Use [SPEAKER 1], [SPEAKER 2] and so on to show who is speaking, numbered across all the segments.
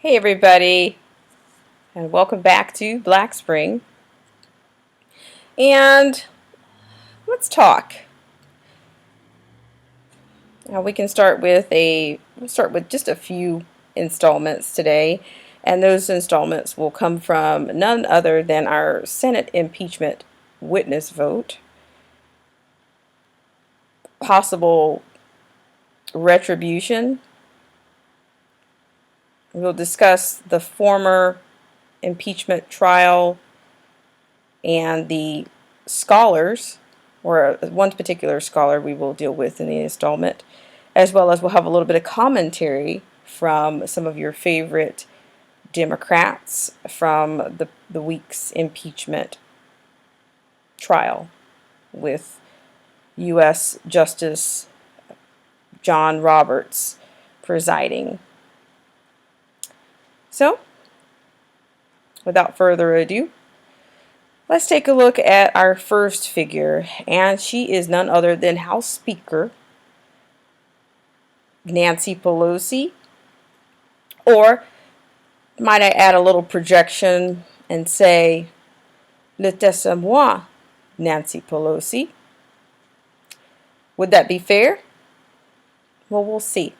[SPEAKER 1] Hey everybody, and welcome back to Black Spring. And let's talk. Now we can start with just a few installments today, and those installments will come from none other than our Senate impeachment witness vote, possible retribution. We'll discuss the former impeachment trial and the scholars, or one particular scholar we will deal with in the installment, as well as we'll have a little bit of commentary from some of your favorite Democrats from the week's impeachment trial with U.S. Justice John Roberts presiding. So, without further ado, let's take a look at our first figure, and she is none other than House Speaker Nancy Pelosi, or might I add a little projection and say, Laissez-moi, Nancy Pelosi. Would that be fair? Well, we'll see.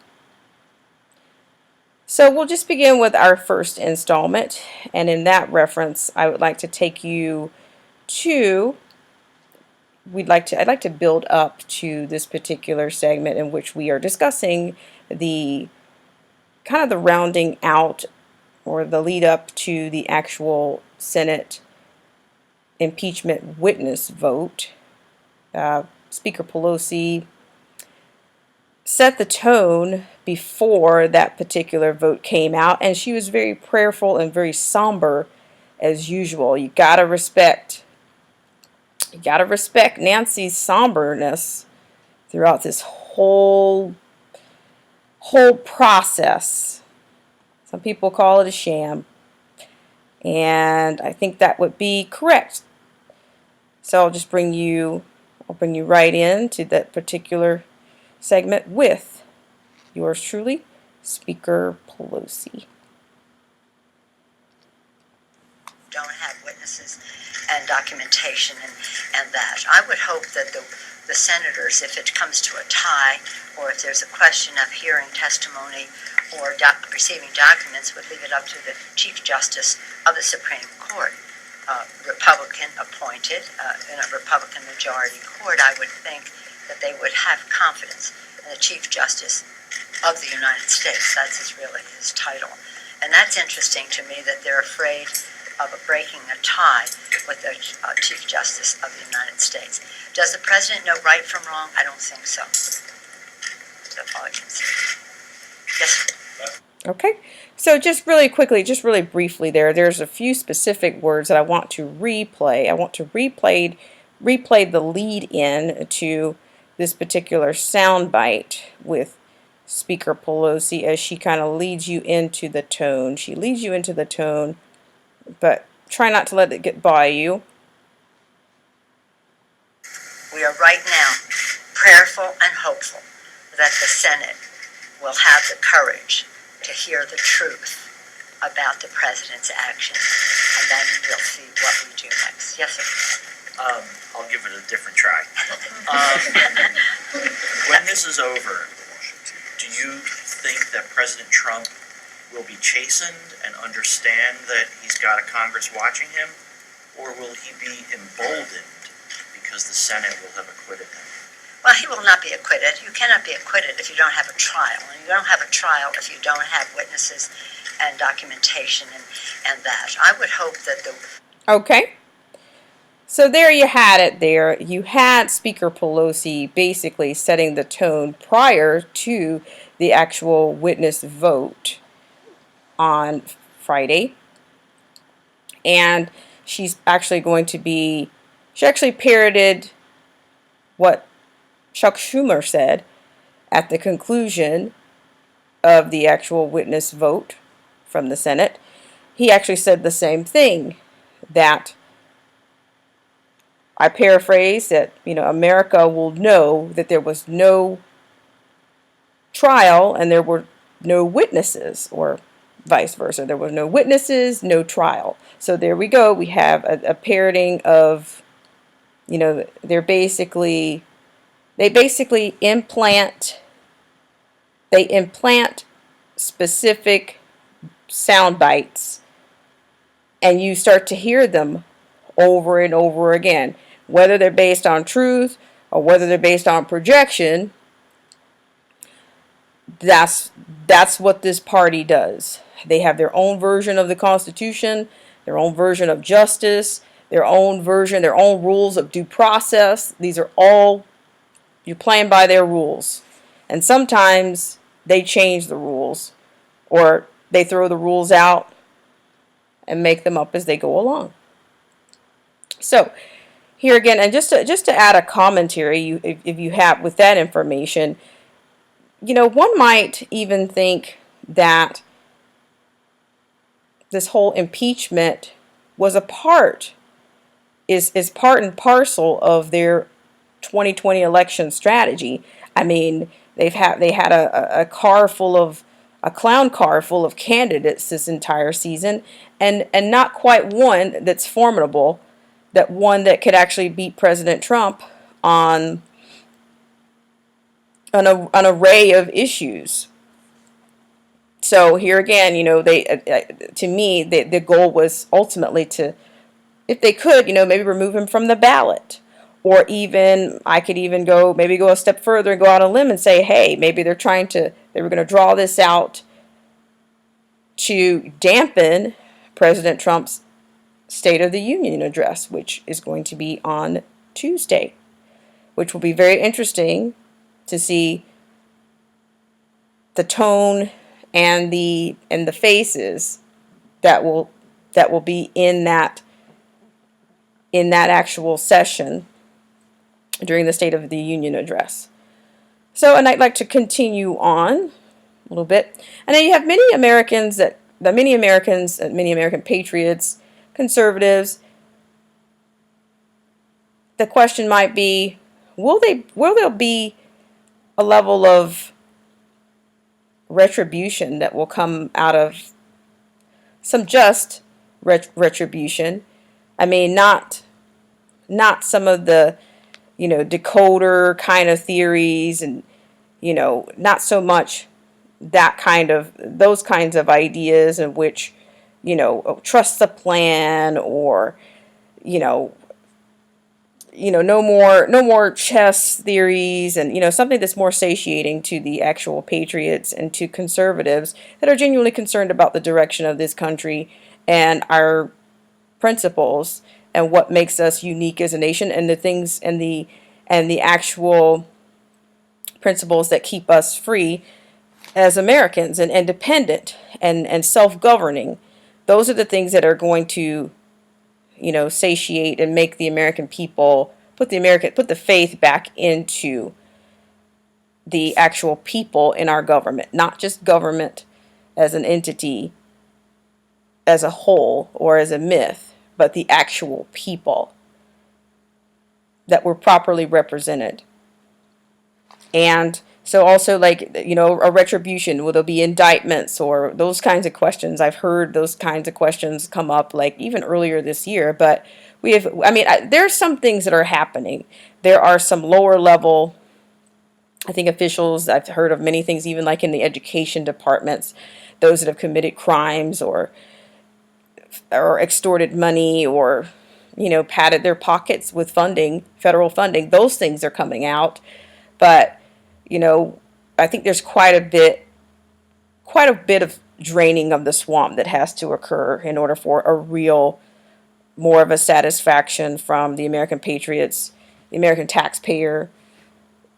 [SPEAKER 1] So we'll just begin with our first installment, and in that reference, I would like to take you to, I'd like to build up to this particular segment in which we are discussing the kind of the rounding out or the lead up to the actual Senate impeachment witness vote. Speaker Pelosi set the tone before that particular vote came out, and she was very prayerful and very somber as usual. You gotta respect Nancy's somberness throughout this whole process. Some people call it a sham, and I think that would be correct. So I'll bring you right into that particular segment with yours truly, Speaker Pelosi.
[SPEAKER 2] Don't have witnesses and documentation and that. I would hope that the senators, if it comes to a tie or if there's a question of hearing testimony or receiving documents, would leave it up to the Chief Justice of the Supreme Court. Republican appointed in a Republican majority court, I would think that they would have confidence in the Chief Justice of the United States. That's his title. And that's interesting to me that they're afraid of breaking a tie with the Chief Justice of the United States. Does the President know right from wrong? I don't think so. That's all I can say. Yes, sir.
[SPEAKER 1] Okay, so just really quickly, just really briefly there's a few specific words that I want to replay. I want to replay the lead in to this particular soundbite with Speaker Pelosi as she kind of leads you into the tone. She leads you into the tone, but try not to let it get by you.
[SPEAKER 2] We are right now prayerful and hopeful that the Senate will have the courage to hear the truth about the President's actions, and then we'll see what we do next. Yes, sir.
[SPEAKER 3] I'll give it a different try. When this is over, do you think that President Trump will be chastened and understand that he's got a Congress watching him, or will he be emboldened because the Senate will have acquitted him?
[SPEAKER 2] Well, he will not be acquitted. You cannot be acquitted if you don't have a trial. And you don't have a trial if you don't have witnesses and documentation and that. I would hope that the...
[SPEAKER 1] Okay. So there you had it there. You had Speaker Pelosi basically setting the tone prior to the actual witness vote on Friday. And she's actually she actually parroted what Chuck Schumer said at the conclusion of the actual witness vote from the Senate. He actually said the same thing, that I paraphrase that, America will know that there was no trial and there were no witnesses, or vice versa. There were no witnesses, no trial. So there we go. We have a parroting of, they basically implant specific sound bites, and you start to hear them over and over again, whether they're based on truth or whether they're based on projection. That's what this party does. They have their own version of the Constitution, their own version of justice, their own rules of due process. These are all, you're playing by their rules. And sometimes they change the rules, or they throw the rules out and make them up as they go along. So here again, and just to add a commentary, if you have with that information, one might even think that this whole impeachment was is part and parcel of their 2020 election strategy. I mean, they had a clown car full of candidates this entire season, and not quite one that's formidable, that could actually beat President Trump on an array of issues. So here again, to me, the goal was ultimately to, if they could, maybe remove him from the ballot. Or even, I could even go a step further and go out on a limb and say, hey, maybe they were going to draw this out to dampen President Trump's State of the Union address, which is going to be on Tuesday, which will be very interesting to see the tone and the faces that will be in that actual session during the State of the Union address. So, and I'd like to continue on a little bit. And then you have many American patriots, conservatives. The question might be, will there be a level of retribution that will come out of some just retribution? I mean, not some of the decoder kind of theories, and not so much those kinds of ideas in which trust the plan, or no more chess theories, and something that's more satiating to the actual patriots and to conservatives that are genuinely concerned about the direction of this country and our principles and what makes us unique as a nation, and the things and the actual principles that keep us free as Americans and independent and self-governing. Those are the things that are going to satiate and make the American people put the faith back into the actual people in our government, not just government as an entity as a whole or as a myth, but the actual people that were properly represented. And so also, like, a retribution, will there be indictments or those kinds of questions? I've heard those kinds of questions come up, like, even earlier this year. But there's some things that are happening. There are some lower level, I think, officials. I've heard of many things, even like in the education departments, those that have committed crimes or extorted money, or padded their pockets with federal funding. Those things are coming out. But I think there's quite a bit of draining of the swamp that has to occur in order for more of a satisfaction from the American patriots, the American taxpayer,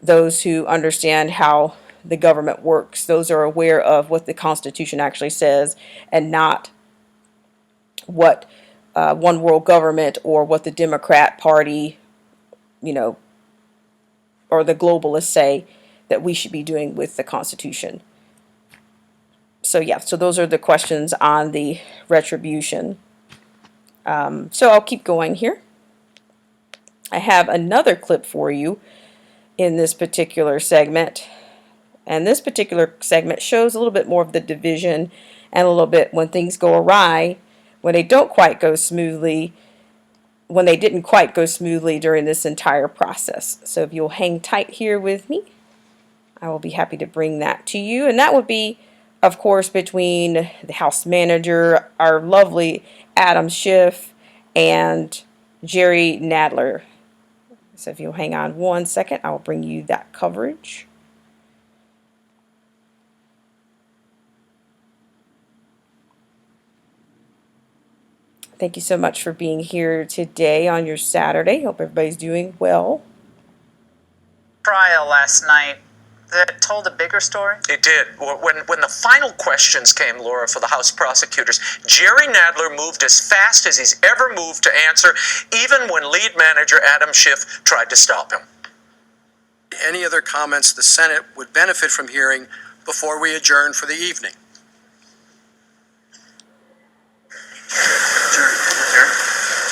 [SPEAKER 1] those who understand how the government works, those who are aware of what the Constitution actually says, and not what one world government or what the Democrat Party, or the globalists say that we should be doing with the Constitution. So those are the questions on the retribution. So I'll keep going here. I have another clip for you in this particular segment. And this particular segment shows a little bit more of the division and a little bit when things go awry, when they don't quite go smoothly, when they didn't quite go smoothly during this entire process. So if you'll hang tight here with me, I will be happy to bring that to you. And that would be, of course, between the House Manager, our lovely Adam Schiff, and Jerry Nadler. So if you'll hang on one second, I'll bring you that coverage. Thank you so much for being here today on your Saturday. Hope everybody's doing well.
[SPEAKER 4] Trial last night that told a bigger story?
[SPEAKER 5] It did. When the final questions came, Laura, for the House prosecutors, Jerry Nadler moved as fast as he's ever moved to answer, even when lead manager Adam Schiff tried to stop him.
[SPEAKER 6] Any other comments the Senate would benefit from hearing before we adjourn for the evening?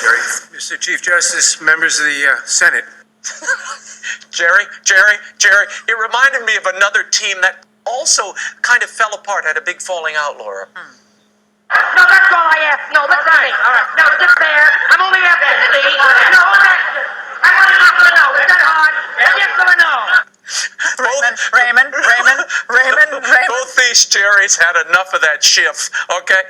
[SPEAKER 3] Jerry.
[SPEAKER 6] Mr. Chief Justice, members of the Senate.
[SPEAKER 5] Jerry, it reminded me of another team that also kind of fell apart, had a big falling out, Laura.
[SPEAKER 7] No, that's all I ask. No, listen to me. All right. No, just there. I'm only asking, see? No, I'm asking. I want to know. Is that hard? Yes or no?
[SPEAKER 4] Raymond.
[SPEAKER 5] Both these Jerrys had enough of that Schiff, okay?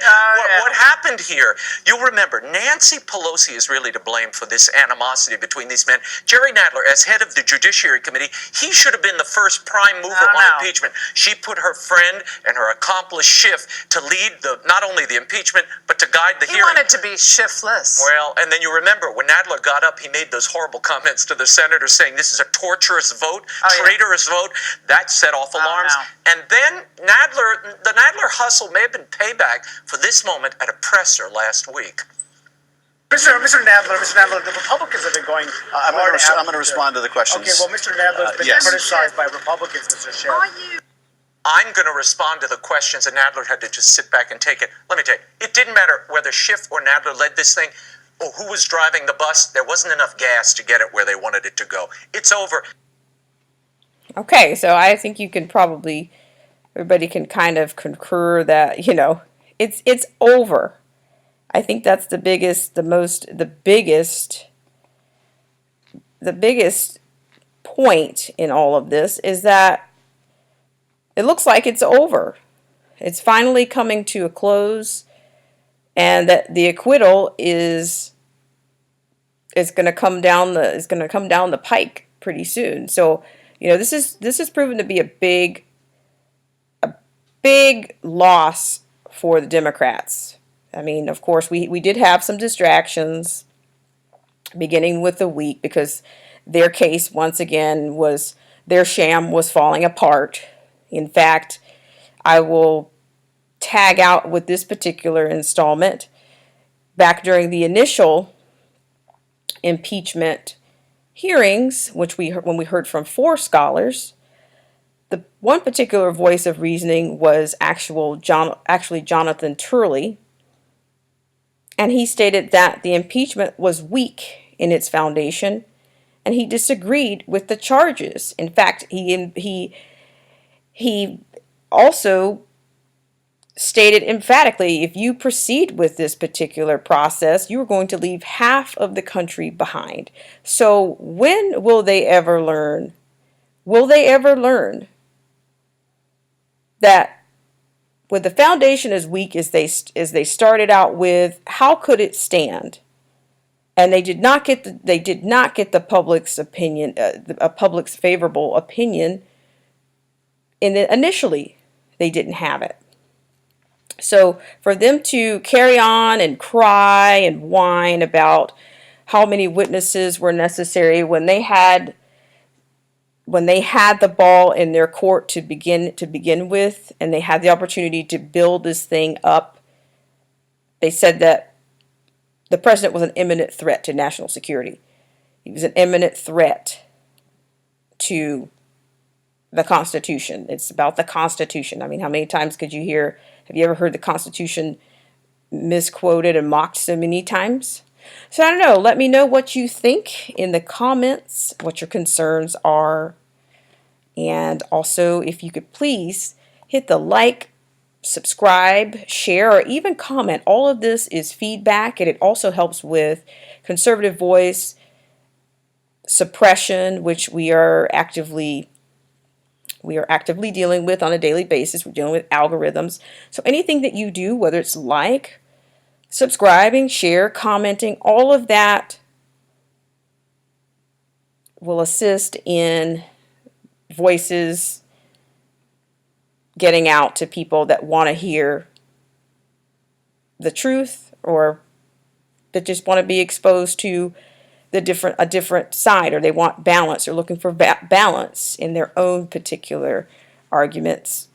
[SPEAKER 5] What happened here, you'll remember, Nancy Pelosi is really to blame for this animosity between these men. Jerry Nadler, as head of the Judiciary Committee, he should have been the first prime mover on impeachment. She put her friend and her accomplice Schiff to lead not only the impeachment, but to guide the hearing.
[SPEAKER 4] He wanted to be Schiffless.
[SPEAKER 5] Well, and then you remember, when Nadler got up, he made those horrible comments to the senators saying this is a torturous vote, traitorous vote. That set off alarms.
[SPEAKER 4] No.
[SPEAKER 5] And then the Nadler hustle may have been payback for this moment at a presser last week.
[SPEAKER 8] Mr. Nadler, the Republicans have been going.
[SPEAKER 9] I'm going to respond to the questions.
[SPEAKER 8] Okay, well, Mr. Nadler has been criticized by Republicans, Mr. Sheriff.
[SPEAKER 5] I'm going to respond to the questions, and Nadler had to just sit back and take it. Let me tell you, it didn't matter whether Schiff or Nadler led this thing, or who was driving the bus. There wasn't enough gas to get it where they wanted it to go. It's over.
[SPEAKER 1] Okay, so I think you can probably, everybody can kind of concur that, it's over. I think that's the biggest point in all of this is that it looks like it's over. It's finally coming to a close, and that the acquittal is going to come down the pike pretty soon. So, this is proven to be a big loss for the Democrats. I mean, of course, we did have some distractions beginning with the week because their case, once again, their sham was falling apart. In fact, I will tag out with this particular installment. Back during the initial impeachment hearings, when we heard from 4 scholars, the one particular voice of reasoning was actually Jonathan Turley, and he stated that the impeachment was weak in its foundation, and he disagreed with the charges. In fact, he also stated emphatically, if you proceed with this particular process, you are going to leave half of the country behind. So when will they ever learn? Will they ever learn that with the foundation as weak as they started out with, how could it stand? And they did not get the public's opinion, a public's favorable opinion. Initially, they didn't have it. So for them to carry on and cry and whine about how many witnesses were necessary when they had the ball in their court to begin with, and they had the opportunity to build this thing up, they said that the president was an imminent threat to national security. He was an imminent threat to the Constitution. It's about the Constitution. I mean, how many times have you ever heard the Constitution misquoted and mocked so many times? So I don't know. Let me know what you think in the comments, what your concerns are. And also, if you could please hit the like subscribe, share, or even comment. All of this is feedback, and it also helps with conservative voice suppression, which we are actively dealing with on a daily basis. We're dealing with algorithms. So anything that you do, whether it's like, subscribing, share, commenting, all of that will assist in voices getting out to people that want to hear the truth, or that just want to be exposed to a different side, or they want balance, or looking for balance in their own particular arguments.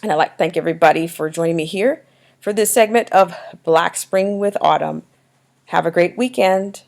[SPEAKER 1] And I'd like to thank everybody for joining me here for this segment of Black Spring with Autumn. Have a great weekend.